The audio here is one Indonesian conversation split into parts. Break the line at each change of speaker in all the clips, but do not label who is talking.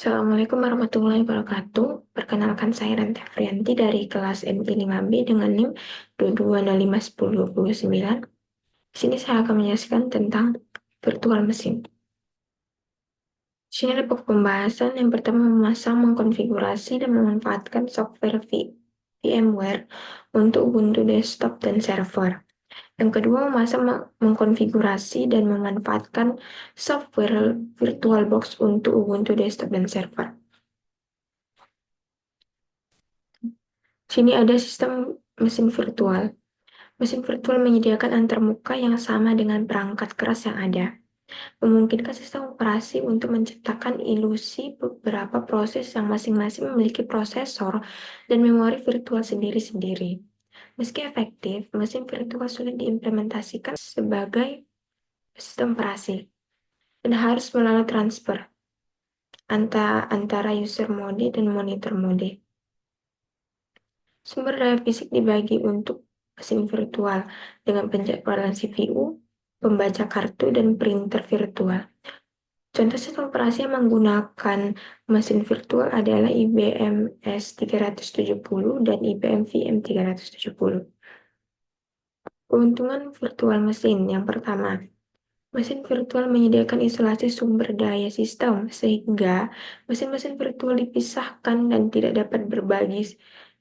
Assalamualaikum warahmatullahi wabarakatuh. Perkenalkan saya Ranti Afrianti dari kelas MI 5B dengan NIM 22051029. Di sini saya akan menjelaskan tentang virtual mesin. Di sini ada pembahasan yang pertama memasang, mengkonfigurasi, dan memanfaatkan software VMware untuk Ubuntu desktop dan server. Yang kedua, memasang, mengkonfigurasi, dan memanfaatkan software VirtualBox untuk Ubuntu desktop dan server. Sini ada sistem mesin virtual. Mesin virtual menyediakan antarmuka yang sama dengan perangkat keras yang ada, memungkinkan sistem operasi untuk menciptakan ilusi beberapa proses yang masing-masing memiliki prosesor dan memori virtual sendiri-sendiri. Meski efektif, mesin virtual sulit diimplementasikan sebagai sistem operasi dan harus melalui transfer antara user mode dan monitor mode. Sumber daya fisik dibagi untuk mesin virtual dengan penjadwalan CPU, pembaca kartu, dan printer virtual. Contoh sistem operasi yang menggunakan mesin virtual adalah IBM S370 dan IBM VM370. Keuntungan virtual mesin yang pertama, mesin virtual menyediakan isolasi sumber daya sistem sehingga mesin-mesin virtual dipisahkan dan tidak dapat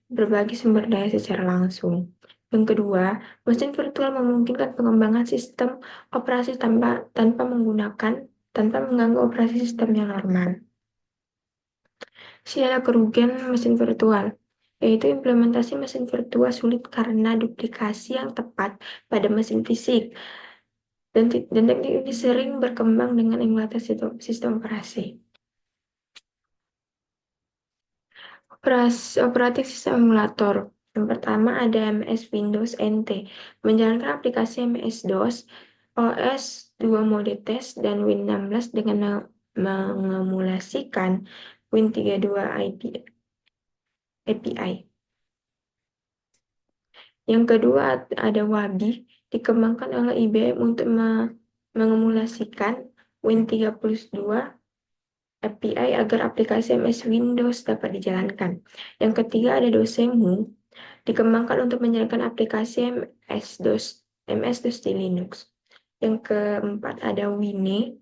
berbagi sumber daya secara langsung. Yang kedua, mesin virtual memungkinkan pengembangan sistem operasi tanpa mengganggu operasi sistem yang normal. Sini ada kerugian mesin virtual, yaitu implementasi mesin virtual sulit karena duplikasi yang tepat pada mesin fisik, dan teknik ini sering berkembang dengan emulator sistem operasi. Operating System Emulator. Yang pertama ada MS Windows NT, menjalankan aplikasi MS-DOS, OS 2 mode test, dan Win16 dengan mengemulasikan Win32 API. Yang kedua ada Wabi, dikembangkan oleh IBM untuk mengemulasikan Win32 API agar aplikasi MS Windows dapat dijalankan. Yang ketiga ada Dosemu, dikembangkan untuk menjalankan aplikasi MS-DOS di Linux. Yang keempat ada Wine,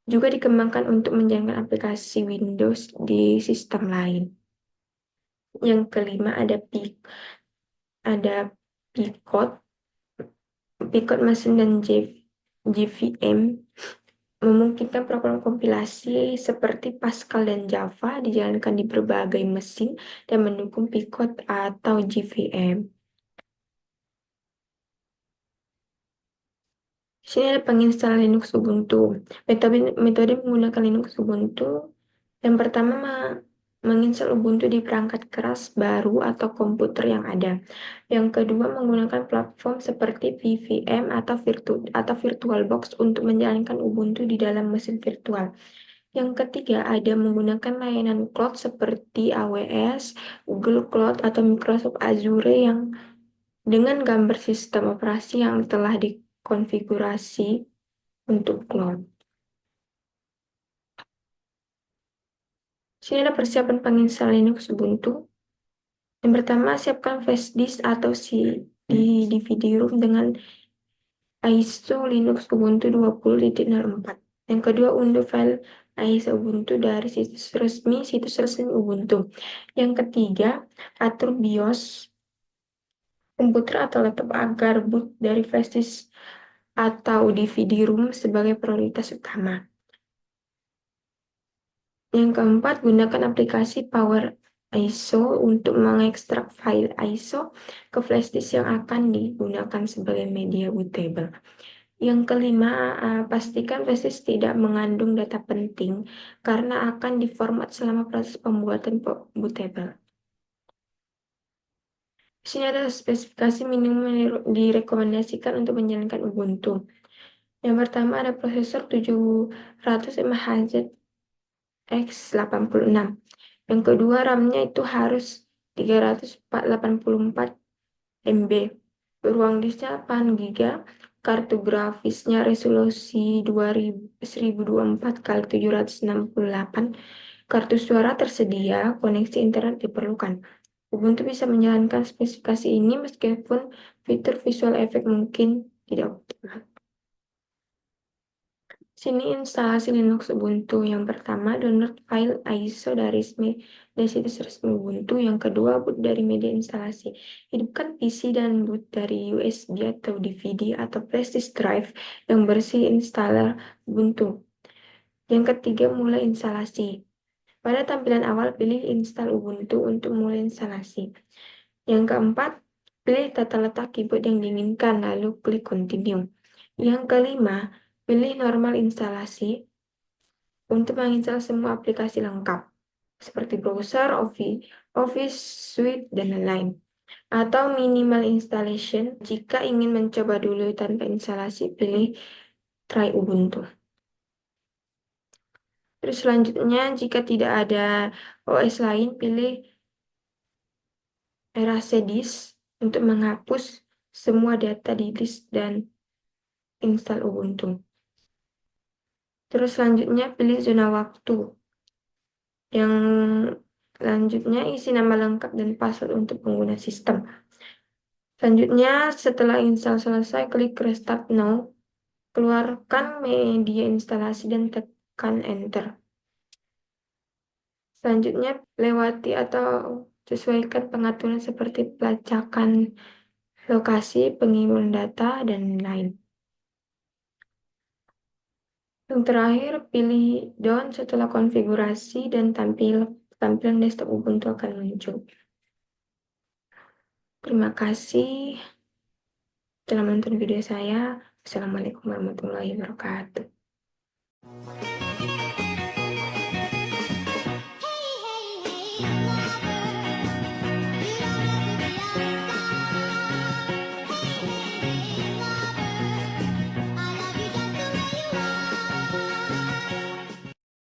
juga dikembangkan untuk menjalankan aplikasi Windows di sistem lain. Yang kelima ada Picot mesin dan JVM, memungkinkan program kompilasi seperti Pascal dan Java dijalankan di berbagai mesin dan mendukung Picot atau JVM. Di sini ada penginstal Linux Ubuntu. Metode menggunakan Linux Ubuntu. Yang pertama, menginstal Ubuntu di perangkat keras baru atau komputer yang ada. Yang kedua, menggunakan platform seperti VVM atau VirtualBox untuk menjalankan Ubuntu di dalam mesin virtual. Yang ketiga, ada menggunakan layanan cloud seperti AWS, Google Cloud, atau Microsoft Azure yang dengan gambar sistem operasi yang telah dikonfigurasi untuk cloud. Sini ada persiapan penginstal Linux Ubuntu. Yang pertama, siapkan flash disk atau DVD-ROM dengan ISO Linux Ubuntu 20.04. Yang kedua, unduh file ISO Ubuntu dari situs resmi Ubuntu. Yang ketiga, atur BIOS komputer atau laptop agar boot dari flash disk atau DVD-ROM sebagai prioritas utama. Yang keempat, gunakan aplikasi Power ISO untuk mengekstrak file ISO ke flash disk yang akan digunakan sebagai media bootable. Yang kelima, pastikan flash disk tidak mengandung data penting karena akan diformat selama proses pembuatan bootable. Di sini ada spesifikasi minimum yang direkomendasikan untuk menjalankan Ubuntu. Yang pertama ada prosesor 700 MHz x86. Yang kedua, RAM-nya itu harus 384 MB. Ruang disknya 8 GB. Kartu grafisnya resolusi 1024 x 768. kartu suara tersedia, koneksi internet diperlukan. Ubuntu bisa menjalankan spesifikasi ini meskipun fitur visual effect mungkin tidak optimal. Sini instalasi Linux Ubuntu. Yang pertama, download file ISO dari situs resmi Ubuntu. Yang kedua, boot dari media instalasi. Hidupkan PC dan boot dari USB atau DVD atau flash disk drive yang bersih installer Ubuntu. Yang ketiga, mulai instalasi. Pada tampilan awal, pilih install Ubuntu untuk mulai instalasi. Yang keempat, pilih tata letak keyboard yang diinginkan, lalu klik continue. Yang kelima, pilih normal instalasi untuk menginstal semua aplikasi lengkap, seperti browser, Office Suite, dan lain-lain. Atau minimal installation, jika ingin mencoba dulu tanpa instalasi, pilih try Ubuntu. Terus selanjutnya, jika tidak ada OS lain, pilih erase disk untuk menghapus semua data di disk dan install Ubuntu. Terus selanjutnya pilih zona waktu. Yang selanjutnya isi nama lengkap dan password untuk pengguna sistem. Selanjutnya setelah install selesai, klik Restart Now. Keluarkan media instalasi dan tekan Enter. Selanjutnya lewati atau sesuaikan pengaturan seperti pelacakan lokasi, pengiriman data, dan lain. Yang terakhir, pilih Done setelah konfigurasi dan tampilan desktop Ubuntu akan muncul. Terima kasih telah menonton video saya. Assalamualaikum warahmatullahi wabarakatuh.